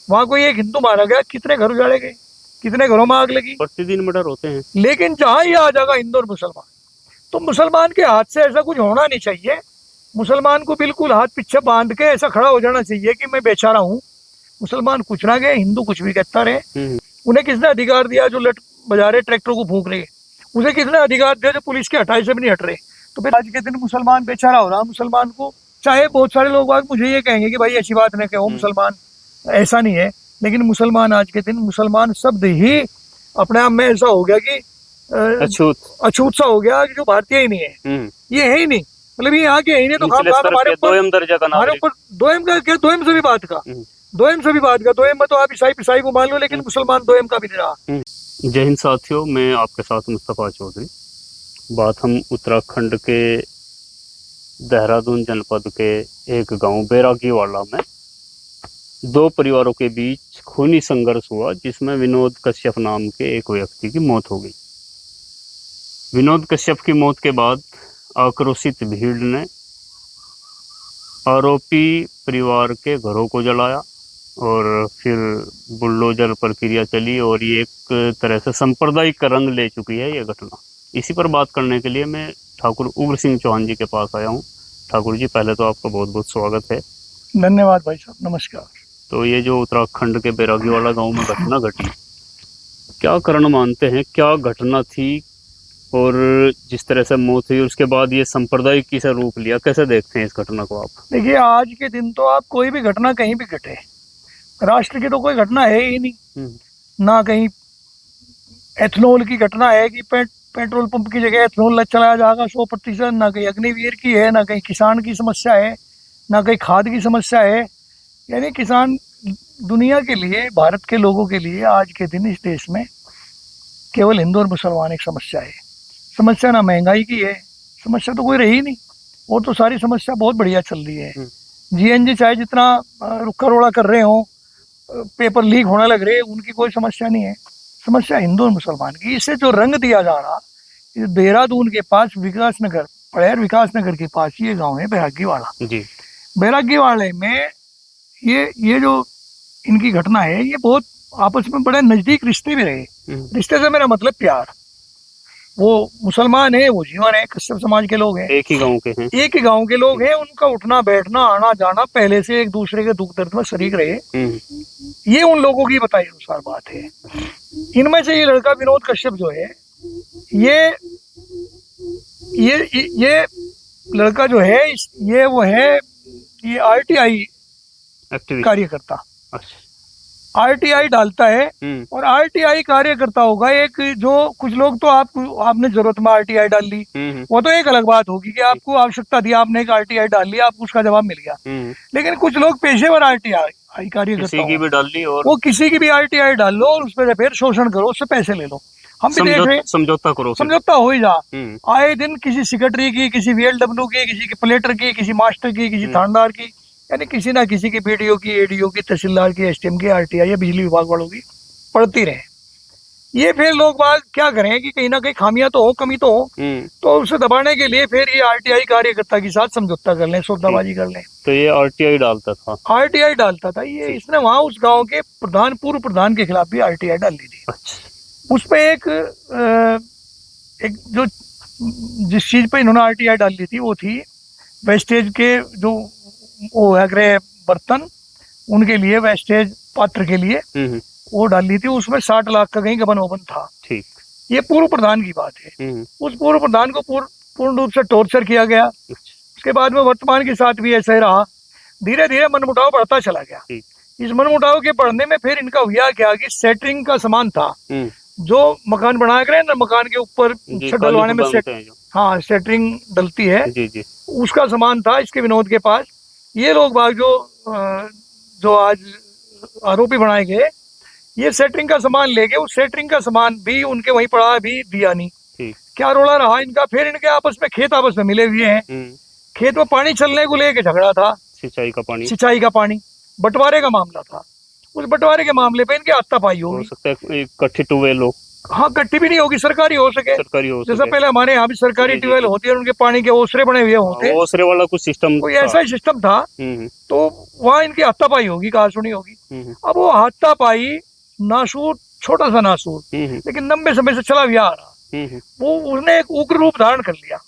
वहाँ कोई एक हिंदू मारा गया, कितने घर उजाड़े गए, कितने घरों में आग लगी। प्रतिदिन मर्डर होते हैं। लेकिन जहां ये आ जाएगा हिंदू और मुसलमान, तो मुसलमान के हाथ से ऐसा कुछ होना नहीं चाहिए। मुसलमान को बिल्कुल हाथ पीछे बांध के ऐसा खड़ा हो जाना चाहिए कि मैं बेचारा हूँ। मुसलमान कुछ ना गए, हिंदू कुछ भी कहता रहे। उन्हें किसने अधिकार दिया जो लट बजा रहे, ट्रैक्टर को फूंक रहे? उसे किसने अधिकार दिया जो पुलिस के हटाई से भी नहीं हट रहे? तो फिर आज के दिन मुसलमान बेचारा हो रहा। मुसलमान को चाहे बहुत सारे लोग बात मुझे ये कहेंगे कि भाई ऐसी बात नहीं कहो, मुसलमान ऐसा नहीं है, लेकिन मुसलमान आज के दिन मुसलमान शब्द ही अपने आप में ऐसा हो गया कि अछूत सा हो गया कि जो भारतीय ही नहीं है, ये है ही नहीं। मतलब ये यहाँ के है ही नहीं, तो हमारे ऊपर दोयम का क्या, दोयम से भी बात का, दोयम से भी बात का। दोयम में तो आप ईसाई को मान लो, लेकिन मुसलमान दोयम का भी नहीं रहा। जय हिंद साथियों, मैं आपके साथ मुस्तफा चौधरी। बात हम उत्तराखंड के देहरादून जनपद के एक गांव बैरागीवाला में दो परिवारों के बीच खूनी संघर्ष हुआ, जिसमें विनोद कश्यप नाम के एक व्यक्ति की मौत हो गई। विनोद कश्यप की मौत के बाद आक्रोशित भीड़ ने आरोपी परिवार के घरों को जलाया और फिर बुलडोजर प्रक्रिया चली और ये एक तरह से सांप्रदायिक रंग ले चुकी है ये घटना। इसी पर बात करने के लिए मैं ठाकुर उग्र सिंह चौहान जी के पास आया हूँ। ठाकुर जी, पहले तो आपका बहुत बहुत स्वागत है। धन्यवाद भाई साहब, नमस्कार। तो ये जो उत्तराखंड के बैरागीवाला गांव में घटना घटी, क्या कारण मानते हैं, क्या घटना थी और जिस तरह से मौत हुई उसके बाद ये सांप्रदायिक किसा रूप लिया, कैसे देखते हैं इस घटना को आप? देखिए, आज के दिन तो आप कोई भी घटना कहीं भी घटे, राष्ट्र की तो कोई घटना है ही नहीं। ना कहीं एथनॉल की घटना है कि पेट्रोल पंप की जगह एथनॉल चलाया जाएगा 100%, ना कहीं अग्निवीर की है, ना कहीं किसान की समस्या है, ना कहीं खाद की समस्या है। यानी किसान दुनिया के लिए, भारत के लोगों के लिए आज के दिन इस देश में केवल हिंदू और मुसलमान एक समस्या है। समस्या ना महंगाई की है, समस्या तो कोई रही नहीं, और तो सारी समस्या बहुत बढ़िया चल रही है। जीएनजी चाहे जितना रुक्का रोड़ा कर रहे हो, पेपर लीक होने लग रहे, उनकी कोई समस्या नहीं है। समस्या हिंदू और मुसलमान की। इसे जो रंग दिया जा रहा, देहरादून के पास विकासनगर, पड़ैर विकासनगर के पास ये गांव है बैरागीवाला। बैरागीवाले में ये जो इनकी घटना है, ये बहुत आपस में बड़े नजदीक रिश्ते भी रहे। रिश्ते से मेरा मतलब प्यार। वो मुसलमान है, वो जीवन है, कश्यप समाज के लोग हैं, एक ही गांव के हैं, एक ही गांव के लोग हैं। उनका उठना बैठना, आना जाना, पहले से एक दूसरे के दुख दर्द में शरीक रहे। ये उन लोगों की बताई अनुसार बात है। इनमें से ये लड़का विनोद कश्यप जो है, ये लड़का जो है, ये वो है, ये आरटीआई कार्यकर्ता, आरटीआई डालता है। और आरटीआई कार्यकर्ता होगा एक, जो कुछ लोग तो आपने जरूरत में आरटीआई डाल ली, वो तो एक अलग बात होगी कि आपको आवश्यकता थी, आपने एक आरटीआई डाल लिया, आपको उसका जवाब मिल गया। लेकिन कुछ लोग पेशेवर आरटीआई कार्यकर्ता की भी डाल ली, और वो किसी की भी आरटीआई डाल लो और उस पर फिर शोषण करो, उससे पैसे ले लो। हम भी देख रहे, समझौता करो, समझौता हो ही जा। आए दिन किसी सेक्रेटरी की, किसी VLW की, किसी की प्लेटर की, किसी मास्टर की, किसी थानेदार की, यानी किसी ना किसी की BDO की, ADO की, तहसीलदार की, STM की, RTI या बिजली विभाग वालों की पड़ती रहे। ये फिर लोग बात क्या करें कि कहीं ना कहीं खामियां तो हो, कमी तो हो, तो उसे दबाने के लिए फिर ये RTI कार्यकर्ता के साथ समझौता कर लें, सौदाबाजी कर लें। तो ये RTI डालता था ये। इसने वहां उस गाँव के पूर्व प्रधान के खिलाफ भी RTI डाल ली थी। उस पर एक जो जिस चीज पे इन्होंने RTI डाल ली थी, वो थी वेस्टेज के जो वो है बर्तन, उनके लिए, वेस्टेज पात्र के लिए वो डाल ली थी। उसमें 60 लाख का कहीं गबन वबन था। ठीक, ये पूर्व प्रधान की बात है। उस पूर्व प्रधान को पूर्ण रूप से टॉर्चर किया गया। उसके बाद में वर्तमान के साथ भी ऐसा ही रहा। धीरे धीरे मनमुटाव बढ़ता चला गया। इस मनमुटाव के बढ़ने में फिर इनका हुआ क्या कि सेटरिंग का सामान था, जो मकान बना कर ना, मकान के ऊपर छत डलवाने में सेटरिंग डलती है, उसका सामान था इसके विनोद के पास। ये लोग बाग जो आज आरोपी बनाए गए, ये सेटरिंग का सामान ले गए। उस सेटरिंग का सामान भी उनके वहीं पड़ा, भी दिया नहीं। क्या रोला रहा इनका, फिर इनके आपस में खेत आपस में मिले हुए हैं। खेत में पानी चलने को लेके झगड़ा था, सिंचाई का पानी बंटवारे का मामला था। उस बंटवारे के मामले पे इनके हाथापाई हो सकता है, इकट्ठे टुवेल हो, हाँ, गट्टी भी नहीं होगी, सरकारी हो सके। सरकारी हो जैसा सके। पहले हमारे यहाँ भी सरकारी जी, जी, ट्यूबवेल जी। होती है, उनके पानी के ओसरे बने हुए होते हैं, ओसरे वाला कुछ सिस्टम कोई ऐसा ही सिस्टम था। तो वहाँ इनकी हाथापाई होगी, कहा सुनी होगी। अब वो हाथापाई नासूर, छोटा सा नासूर, लेकिन लंबे समय से चला भी आ रहा, वो उसने एक उग्र रूप धारण कर लिया।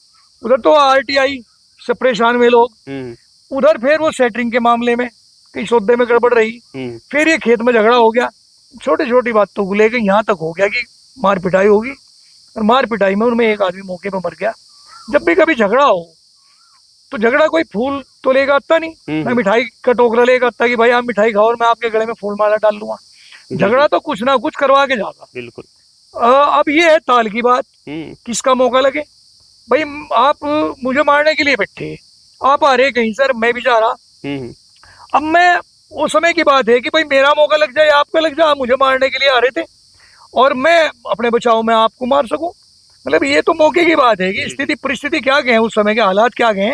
उधर तो आरटीआई से परेशान हुए लोग, उधर फिर वो सेटरिंग के मामले में कहीं सौदे में गड़बड़ रही, फिर ये खेत में झगड़ा हो गया, छोटी छोटी बातों को लेकर यहाँ तक हो गया कि मार पिटाई होगी। और मार पिटाई में उनमें एक आदमी मौके पर मर गया। जब भी कभी झगड़ा हो तो झगड़ा कोई फूल तो लेगा आता नहीं, मैं मिठाई का टोकरा लेगा आता कि भाई आप मिठाई खाओ और मैं आपके गले में फूल माला डाल लूंगा। झगड़ा तो कुछ ना कुछ करवा के जाता। बिल्कुल। अब ये है ताल की बात, किसका मौका लगे। भाई आप मुझे मारने के लिए बैठे, आप आ रहे कहीं सर, मैं भी जा रहा। अब मैं, वो समय की बात है कि भाई मेरा मौका लग जाए, आपका लग जाए, आप मुझे मारने के लिए आ रहे थे और मैं अपने बचाव में आपको मार सकूं। मतलब ये तो मौके की बात है कि स्थिति परिस्थिति क्या गए, उस समय के हालात क्या गए,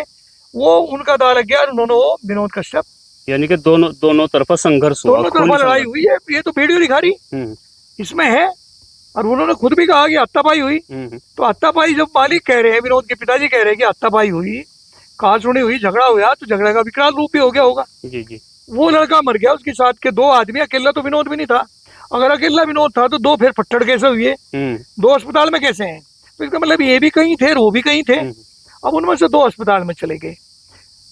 वो उनका दाल लग गया। उन्होंने वो विनोद कश्यप, यानी कि दोनों तरफा संघर्ष हुआ, दोनों तरफा लड़ाई हुई है। ये तो वीडियो दिखा रही इसमें है। और उन्होंने खुद भी कहा कि हत्तापाई हुई। तो हत्तापाई जब मालिक कह रहे हैं, विनोद के पिताजी कह रहे हैं कि हत्तापाई हुई, कहा सुनी हुई, झगड़ा हुआ, तो झगड़े का विकराल रूप भी हो गया होगा। जी जी। वो लड़का मर गया, उसके साथ के 2 आदमी, अकेला तो विनोद भी नहीं था। अगर अकेला विनोद था तो 2 फिर फट्टड़ कैसे हुए, 2 अस्पताल में कैसे हैं? तो इसका मतलब ये भी कहीं थे, वो भी कहीं थे। अब उनमें से 2 अस्पताल में चले गए।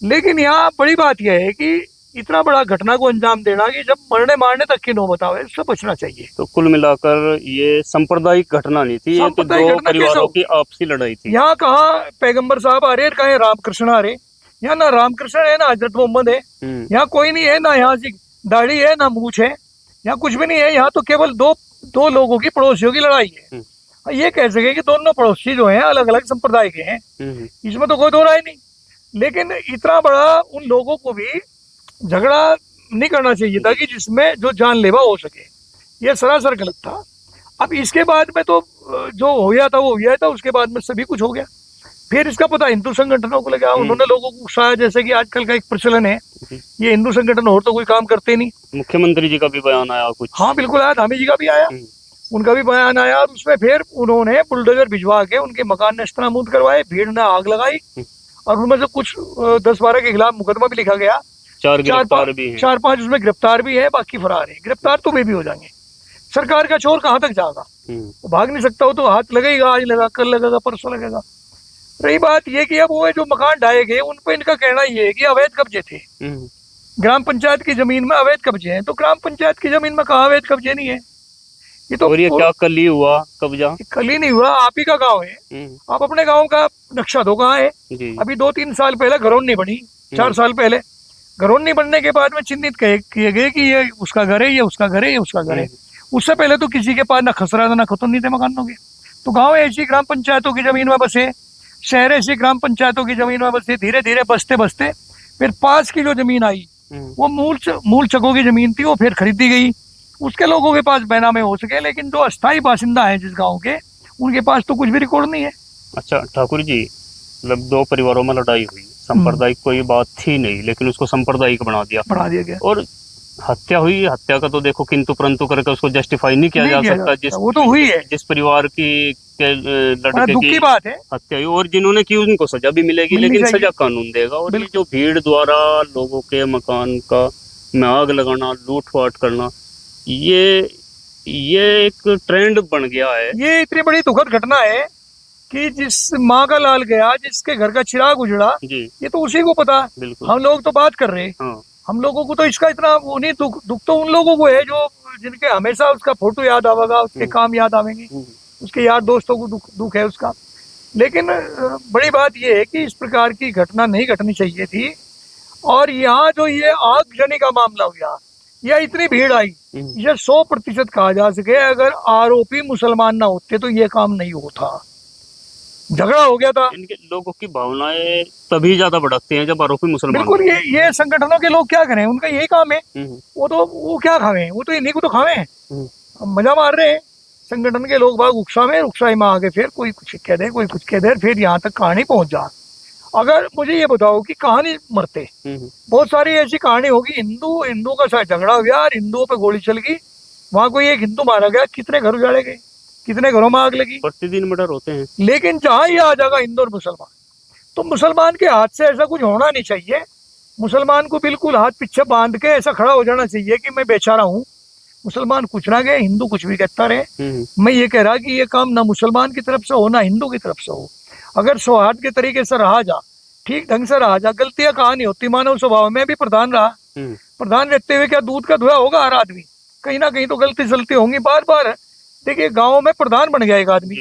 लेकिन यहाँ बड़ी बात यह है कि इतना बड़ा घटना को अंजाम देना कि जब मरने मारने तक की नौबत आवे, इससे बचना चाहिए। तो कुल मिलाकर ये सांप्रदायिक घटना नहीं थी, ये तो 2 परिवारों की आपसी लड़ाई थी। यहाँ कहाँ पैगंबर साहब आ रहे, कहीं रामकृष्ण आ रहे। यहाँ ना रामकृष्ण है ना हजरत मोहम्मद है, यहाँ कोई नहीं है, ना यहाँ से दाढ़ी है ना मूछ है, यहाँ कुछ भी नहीं है। यहाँ तो केवल दो लोगों की, पड़ोसियों की लड़ाई है। ये कह सके कि दोनों पड़ोसी जो हैं अलग अलग संप्रदाय के हैं, इसमें तो कोई दो राय नहीं। लेकिन इतना बड़ा उन लोगों को भी झगड़ा नहीं करना चाहिए था कि जिसमें जो जानलेवा हो सके। ये सरासर गलत था। अब इसके बाद में तो जो हो गया था वो हो गया था, उसके बाद में सभी कुछ हो गया। फिर इसका पता हिंदू संगठनों को लगा, उन्होंने लोगों को उकसाया, जैसे कि आजकल का एक प्रचलन है, ये हिंदू संगठन और तो कोई काम करते नहीं। मुख्यमंत्री जी का भी बयान आया कुछ। हाँ बिल्कुल आया, धामी जी का भी आया, उनका भी बयान आया। और उसमें फिर उन्होंने बुलडोजर भिजवा के उनके मकान नेस्तनाबूद करवाए, भीड़ ने आग लगाई और उनमें से कुछ 10-12 के खिलाफ मुकदमा भी लिखा गया। 4-5 उसमें गिरफ्तार भी है, बाकी फरार है। गिरफ्तार तो वे भी हो जाएंगे। सरकार का चोर कहाँ तक जाएगा, वो भाग नहीं सकता। वो तो हाथ लगेगा, आज लगा, कल लगेगा, परसों लगेगा। रही बात ये कि अब वो जो मकान ढाए गए, उन पर इनका कहना ये है कि अवैध कब्जे थे, ग्राम पंचायत की जमीन में अवैध कब्जे हैं। तो ग्राम पंचायत की जमीन में कहाँ अवैध कब्जे नहीं है? ये तो, और ये क्या कल ही हुआ कब्जा? कल ही नहीं हुआ, आप ही का गांव है। आप अपने गांव का नक्शा दो, कहाँ है? अभी 2-3 साल पहले घरौनी बनी, 4 साल पहले घरौनी बनने के बाद में चिन्हित किए गए कि ये उसका घर है, ये उसका घर है, ये उसका घर है। उससे पहले तो किसी के पास ना खसरा था ना खतौन नहीं थे मकानों के। तो गाँव ऐसी ग्राम पंचायतों की जमीन में बसे, शहर ऐसी ग्राम पंचायतों की जमीन में बसे। धीरे धीरे बसते बसते फिर पास की जो जमीन आई, वो मूल चकों की जमीन थी, वो फिर खरीदी गई। उसके लोगों के पास बैनामे हो सके, लेकिन जो अस्थायी बासिंदा है जिस गांव के, उनके पास तो कुछ भी रिकॉर्ड नहीं है। अच्छा ठाकुर जी, मतलब 2 परिवारों में लड़ाई हुई, सांप्रदायिक कोई बात थी नहीं, लेकिन उसको सांप्रदायिक बना दिया गया। और हत्या हुई। हत्या का तो देखो किंतु परंतु करके उसको जस्टिफाई नहीं किया जा सकता। वो तो हुई है, जिस परिवार की लड़के की बात है, हत्या हुई, और जिन्होंने की उनको सजा भी मिलेगी, लेकिन सजा कानून देगा। और ये जो भीड़ द्वारा लोगों के मकान का में आग लगाना, लूटपाट करना, ये एक ट्रेंड बन गया है। ये इतनी बड़ी दुखद घटना है कि जिस माँ का लाल गया, जिसके घर का चिराग उजड़ा, ये तो उसी को पता। हम लोग तो बात कर रहे हैं, हम लोगों को तो इसका इतना वो नहीं, दुख तो उन लोगों को है जो जिनके हमेशा उसका फोटो याद आवेगा, उसके काम याद आवेंगे, उसके यार दोस्तों को दुख है उसका। लेकिन बड़ी बात यह है कि इस प्रकार की घटना नहीं घटनी चाहिए थी। और यहाँ जो ये आगजनी का मामला हुआ, या इतनी भीड़ आई, ये 100% कहा जा सके अगर आरोपी मुसलमान ना होते तो ये काम नहीं होता। झगड़ा हो गया था। इनके लोगों की भावनाएं तभी ज्यादा भड़कती हैं जब आरोपी मुसलमान। बिल्कुल, ये संगठनों के लोग क्या करें, उनका यही काम है। वो क्या खावे, वो तो इन्हीं को तो खावे, मजा मार रहे हैं। संगठन के लोग बाग उकसाई में आगे फिर कोई कुछ कह दे, कोई कुछ कह दे, फिर यहाँ तक कहानी पहुंच जा। अगर मुझे ये बताओ कि कहानी मरते, बहुत सारी ऐसी कहानी होगी, हिंदू का साथ झगड़ा हुआ और हिंदुओं पे गोली चल गई, वहां कोई एक हिंदू मारा गया, कितने घर उजाड़े गए, कितने घरों में आग लगी, प्रतिदिन मर्डर होते हैं। लेकिन जहां ये आ जाएगा हिंदू और मुसलमान, तो मुसलमान के हाथ से ऐसा कुछ होना नहीं चाहिए। मुसलमान को बिल्कुल हाथ पीछे बांध के ऐसा खड़ा हो जाना चाहिए कि मैं बेचारा हूँ, मुसलमान कुछ ना गए, हिंदू कुछ भी कहता रहे। मैं ये कह रहा कि ये काम ना मुसलमान की तरफ से हो ना हिंदू की तरफ से हो। अगर सौहार्द के तरीके से रहा जा, ठीक ढंग से रहा जा, गलतियां कहाँ नहीं होती। मानव स्वभाव में भी प्रधान रहा, प्रधान रहते हुए क्या दूध का धुआ होगा हर आदमी, कहीं ना कहीं तो गलती सलती होंगी बार बार। देखिए गाँव में प्रधान बन गया एक आदमी,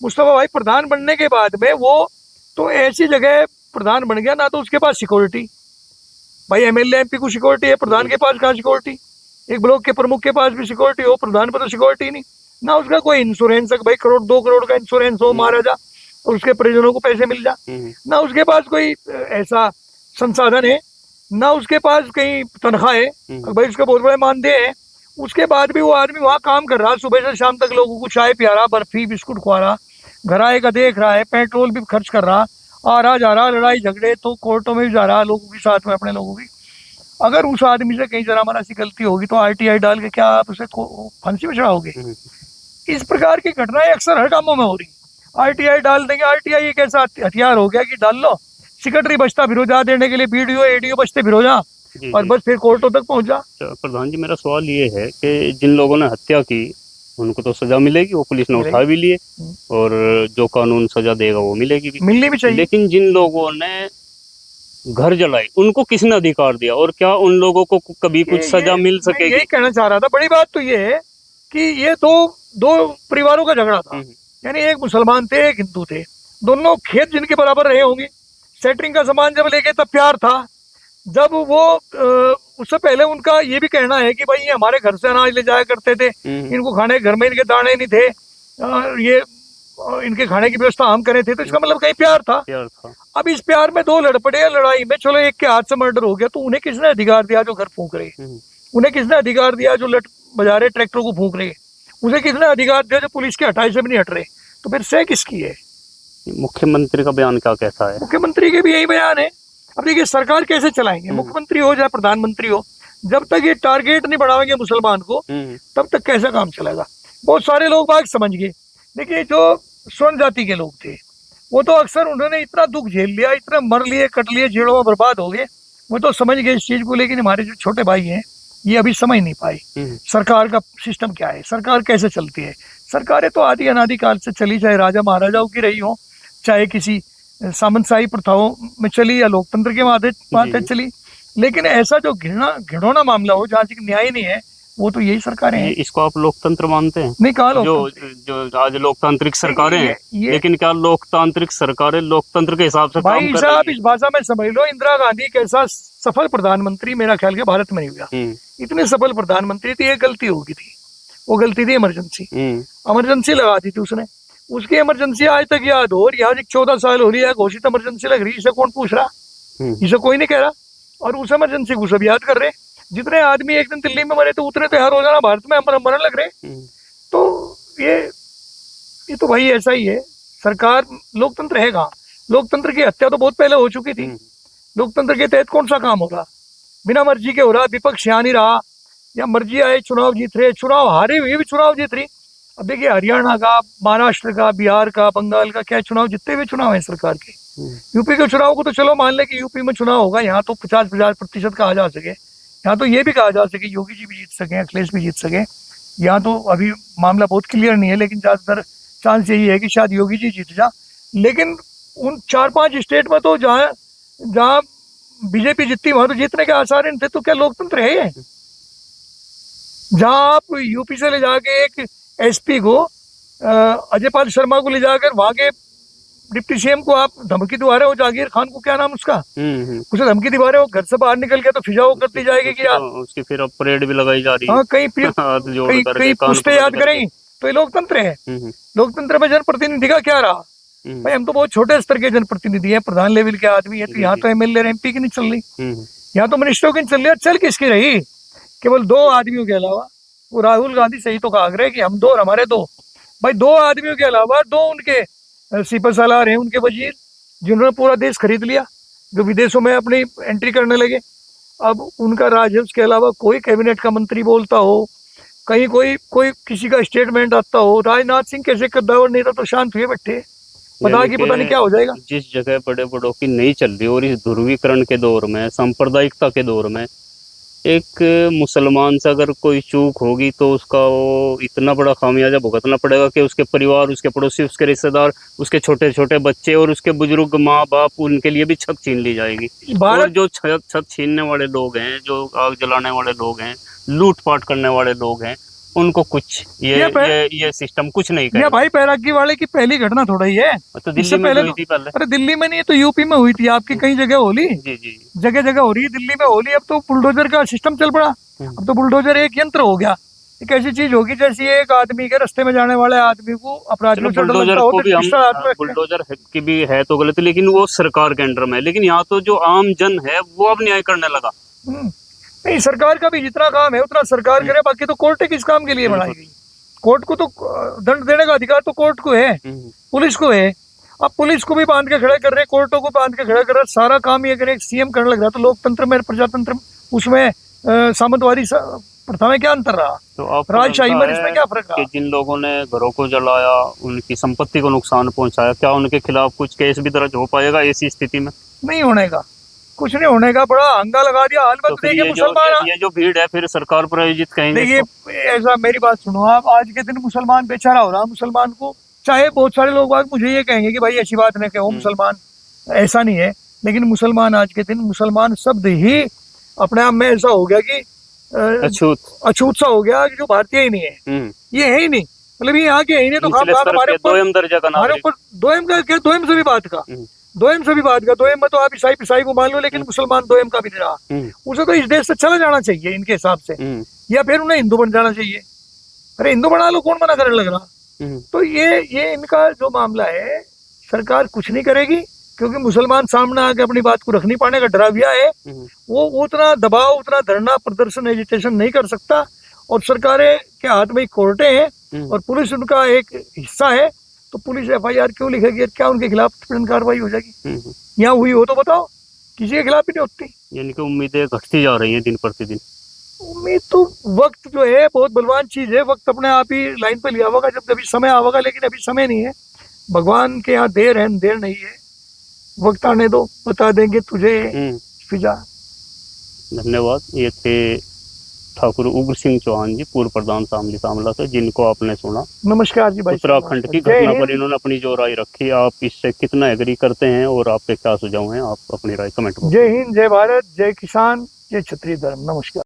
मुस्तफा भाई प्रधान बनने के बाद में वो तो ऐसी जगह प्रधान बन गया, ना तो उसके पास सिक्योरिटी, भाई एमएलए एमपी को सिक्योरिटी है, प्रधान के पास कहाँ सिक्योरिटी। एक ब्लॉक के प्रमुख के पास भी सिक्योरिटी हो, प्रधान पर तो सिक्योरिटी नहीं। ना उसका कोई इंश्योरेंस है, भाई 1-2 करोड़ का इंश्योरेंस हो, मारा जा और उसके परिजनों को पैसे मिल जा। ना उसके पास कोई ऐसा संसाधन है, ना उसके पास कहीं तनख्वाह है, भाई उसका बहुत बड़े मानदेय है। उसके बाद भी वो आदमी वहाँ काम कर रहा, सुबह से शाम तक लोगों को चाय पिया रहा, बर्फी बिस्कुट खुआ रहा, घर आएगा देख रहा है, पेट्रोल भी खर्च कर रहा, आ रहा जा रहा, लड़ाई झगड़े तो कोर्टों में भी जा रहा लोगों के साथ में, अपने लोगों की। अगर उस आदमी से कहीं जरा मरा सी गलती होगी तो आरटीआई डाल के क्या आप उसे फांसी में चढ़ाओगे? इस प्रकार की घटनाएं अक्सर हर कामों में हो रही। आरटीआई डाल देंगे, आरटीआई एक ऐसा हथियार हो गया कि डाल लो, सेक्रेटरी बचता फिरोजा देने के लिए, बीडीओ एडीओ बचते फिरोजा, और बस फिर कोर्टों तक पहुंच जा। प्रधान जी, मेरा सवाल ये है कि जिन लोगों ने हत्या की उनको तो सजा मिलेगी, वो पुलिस ने उठा भी लिए, और जो कानून सजा देगा वो मिलेगी भी, मिलनी भी चाहिए। लेकिन जिन लोगों ने घर जलाई उनको किसने अधिकार दिया, और क्या उन लोगों को कभी कुछ सजा मिल सकेगी? यही कहना चाह रहा था। बड़ी बात तो ये है कि ये दो परिवारों का झगड़ा था, यानी एक मुसलमान थे एक हिंदू थे, दोनों खेत जिनके बराबर रहे होंगे। सेटरिंग का सामान जब लेके तब प्यार था, जब वो उससे पहले उनका ये भी कहना है कि भाई ये हमारे घर से अनाज ले जाया करते थे, इनको खाने घर में इनके दाने नहीं थे, ये इनके खाने की व्यवस्था हम करे थे, तो इसका मतलब कहीं प्यार था। अब इस प्यार में दो लड़ पड़े, लड़ाई में चलो एक के हाथ से मर्डर हो गया, तो उन्हें किसने अधिकार दिया जो घर फूंक रहे? उन्हें किसने अधिकार दिया जो लट बजा रहे ट्रैक्टर को फूंक रहे? उसे किसने अधिकार दिया जो पुलिस के हटाई से भी नहीं हट रहे? तो फिर से किसकी है? मुख्यमंत्री का बयान क्या कहता है? मुख्यमंत्री के भी यही बयान है। अब देखिए सरकार कैसे चलाएंगे, मुख्यमंत्री हो चाहे प्रधानमंत्री हो, जब तक ये टारगेट नहीं बढ़ाएंगे मुसलमान को तब तक कैसा काम चलेगा? बहुत सारे लोग बात समझ गए। देखिए जो स्वर्ण जाति के लोग थे वो तो अक्सर उन्होंने इतना दुख झेल लिया, इतना मर लिए कट लिए, जेड़ों में बर्बाद हो गए, वो तो समझ गए इस चीज को। लेकिन हमारे जो छोटे भाई हैं ये अभी समझ नहीं पाए सरकार का सिस्टम क्या है, सरकार कैसे चलती है। सरकारें तो आदि अनादि काल से चली, चाहे राजा महाराजाओं की रही हो, चाहे किसी सामंतशाही प्रथाओं में चली या लोकतंत्र के माध्यम चली, लेकिन ऐसा जो घिनौना मामला हो जहाँ न्याय नहीं है, वो तो यही सरकारें हैं। इसको आप लोकतंत्र मानते हैं? नहीं कहा जो आज लोकतांत्रिक सरकारें हैं, लेकिन क्या लोकतांत्रिक सरकारें लोकतंत्र के हिसाब से काम कर रही हैं? भाई साहब इस भाषा में समझ लो, इंदिरा गांधी कैसा सफल प्रधानमंत्री मेरा ख्याल के भारत में नहीं हुआ। इतने सफल प्रधानमंत्री थी, एक गलती हो गई थी, वो गलती थी इमरजेंसी लगा दी थी उसने। उसकी इमरजेंसी आज तक याद हो, यहाँ 14 साल हो रही है घोषित इमरजेंसी लग रही, इसे कौन पूछ रहा? इसे कोई नहीं कह रहा, और उस इमरजेंसी को सब याद कर रहे। जितने आदमी एक दिन दिल्ली में मरे थे उतने तो हर रोजाना भारत में मरने लग रहे। तो ये तो भाई ऐसा ही है। सरकार लोकतंत्र है कहाँ? लोकतंत्र की हत्या तो बहुत पहले हो चुकी थी। लोकतंत्र के तहत कौन सा काम हो रहा? बिना मर्जी के हो रहा, विपक्ष यहाँ नहीं रहा, या मर्जी आए चुनाव जीत रहे, चुनाव हारे हुए भी चुनाव जीत रही। अब देखिए हरियाणा का, महाराष्ट्र का, बिहार का, बंगाल का क्या चुनाव, जितने भी चुनाव है सरकार के। यूपी के चुनाव को तो चलो मान ले कि यूपी में चुनाव होगा, यहाँ तो 50% कहा जा सके, यहाँ तो ये भी कहा जा सके योगी जी भी जीत सके, अखिलेश भी जीत सके। यहाँ तो अभी मामला बहुत क्लियर नहीं है, लेकिन ज्यादातर चांस यही है कि शायद योगी जी जीत जा। लेकिन उन 4-5 स्टेट में तो जहाँ बीजेपी जीतती वहां तो जीतने के आसार नहीं थे। तो क्या लोकतंत्र है ये? जहाँ आप यूपी से ले जाके एक एसपी को, अजय पाल शर्मा को ले जाकर वहां के डिप्टी सीएम को आप धमकी दिवा रहे हो, जागीर खान को क्या नाम उसका, उसे धमकी दिवा रहे हो, घर से बाहर निकल गया तो फिजाओ कर दी जाएगी कि उसकी फिर अब परेड भी लगाई जा रही है। हाँ, कहीं पुष्टे याद करें तो ये लोकतंत्र है। लोकतंत्र में जनप्रतिनिधि का क्या रहा? भाई हम तो बहुत छोटे स्तर के जनप्रतिनिधि है, प्रधान लेवल के आदमी है, तो यहाँ तो एमएलए एमपी की नहीं चल रही, यहाँ तो मिनिस्टरों की नहीं चल रही। चल किसकी रही? केवल 2 आदमियों के अलावा। वो राहुल गांधी सही तो कहा रहे कि हम 2 और हमारे 2। भाई 2 आदमियों के अलावा 2 उनके सिपह सालार हैं, उनके वजीर, जिन्होंने पूरा देश खरीद लिया, जो विदेशों में अपनी एंट्री करने लगे। अब उनका राज है, उसके अलावा कोई कैबिनेट का मंत्री बोलता हो, कहीं कोई किसी का स्टेटमेंट आता हो, राजनाथ सिंह कैसे कद्दावर नहीं था तो शांत हुए बैठे, पता कि पता नहीं क्या हो जाएगा। जिस जगह बड़े बड़ों की नहीं चल रही और इस ध्रुवीकरण के दौर में, सांप्रदायिकता के दौर में, एक मुसलमान से अगर कोई चूक होगी तो उसका वो इतना बड़ा खामियाजा भुगतना पड़ेगा कि उसके परिवार, उसके पड़ोसी, उसके रिश्तेदार, उसके छोटे छोटे बच्चे और उसके बुजुर्ग माँ बाप, उनके लिए भी छत छीन ली जाएगी। और जो छत छीनने वाले लोग हैं, जो आग जलाने वाले लोग हैं, लूटपाट करने वाले लोग हैं, उनको कुछ ये सिस्टम कुछ नहीं करेगा। ये भाई बैरागी वाले की पहली घटना थोड़ा ही है। तो दिल्ली में हुई थी पहले। अरे दिल्ली में नहीं है तो यूपी में हुई थी, आपकी कई जगह होली। जी जी, जगह जगह हो रही है, दिल्ली में होली। अब तो बुलडोजर का सिस्टम चल पड़ा। अब तो बुलडोजर एक यंत्र हो गया। एक ऐसी चीज होगी जैसी एक आदमी के रास्ते में जाने वाले आदमी को अपराधियों से डर लगता हो तो बुलडोजर की भी है तो गलत, लेकिन वो सरकार के अंडर में है। लेकिन यहाँ तो जो आम जन है वो अब न्याय करने लगा। नहीं, सरकार का भी जितना काम है उतना सरकार करे, बाकी तो कोर्ट किस काम के लिए बनाई गई? कोर्ट को तो दंड देने का अधिकार तो कोर्ट को है, पुलिस को है। अब पुलिस को भी बांध के खड़ा कर रहे, कोर्टों को बांध के खड़ा कर रहे, सारा काम ये अगर एक सीएम करने लग रहा तो लोकतंत्र में, प्रजातंत्र उसमें, सामंतवादी प्रथा में क्या अंतर रहा? तो राजशाही में इसमें क्या फर्क रहा? जिन लोगों ने घरों को जलाया, उनकी संपत्ति को नुकसान पहुंचाया, क्या उनके खिलाफ कुछ केस भी दर्ज हो पाएगा ऐसी स्थिति में? नहीं होने का, कुछ नहीं होने का। बड़ा हंगा लगा दिया। हाल तो देखिए मुसलमान, ये जो भीड़ है फिर सरकार प्रायोजित कहेंगे। देखिए ऐसा, मेरी बात सुनो आप, आज के दिन मुसलमान बेचारा हो रहा। मुसलमान को चाहे बहुत सारे लोग आज मुझे ये कहेंगे कि भाई ऐसी बात नहीं कहो, मुसलमान ऐसा नहीं है, लेकिन मुसलमान आज के दिन, मुसलमान शब्द ही अपने आप में ऐसा हो गया कि अछूत सा हो गया कि जो भारतीय ही नहीं है, ये है ही नहीं। मतलब ये यहाँ के है ही नहीं, तो हमारे ऊपर दोयम सभी बात का, दोयम सभी बात का। दोयम में तो आप ईसाई को मान लो, लेकिन मुसलमान दोयम का भी नहीं रहा। उसे तो इस देश से चला जाना चाहिए इनके हिसाब से, या फिर उन्हें हिंदू बन जाना चाहिए। अरे हिंदू बना लो, कौन मना करने लग रहा? तो ये इनका जो मामला है, सरकार कुछ नहीं करेगी, क्योंकि मुसलमान सामने आके अपनी बात को रख नहीं पाने का डराविया है। वो उतना दबाव, उतना धरना प्रदर्शन, एजिटेशन नहीं कर सकता। और सरकारें के हाथ में कोर्टें हैं और पुलिस उनका एक हिस्सा है। तो पुलिस FIR क्यों लिखेगी? क्या उनके खिलाफ तुरंत कार्रवाई हो जाएगी? यहाँ हुई हो तो बताओ, किसी के खिलाफ भी नहीं होती। यानी कि उम्मीदें घटती जा रही हैं दिन प्रतिदिन। उम्मीद तो, वक्त जो है बहुत बलवान चीज है। वक्त अपने आप ही लाइन पे लिया होगा जब कभी समय आवेगा, लेकिन अभी समय नहीं है। भगवान के यहाँ देर है, देर नहीं है। वक्त आने दो, बता देंगे तुझे फिजा। धन्यवाद। ये थे ठाकुर उग्र सिंह चौहान जी, पूर्व प्रधान शामली शामला से, जिनको आपने सुना। नमस्कार जी भाई। उत्तराखंड की घटना पर इन्होंने अपनी जो राय रखी, आप इससे कितना एग्री करते हैं और आपके क्या सुझाव हैं? आप अपनी राय कमेंट में। जय हिंद, जय भारत, जय किसान, जय क्षत्रिय धर्म। नमस्कार।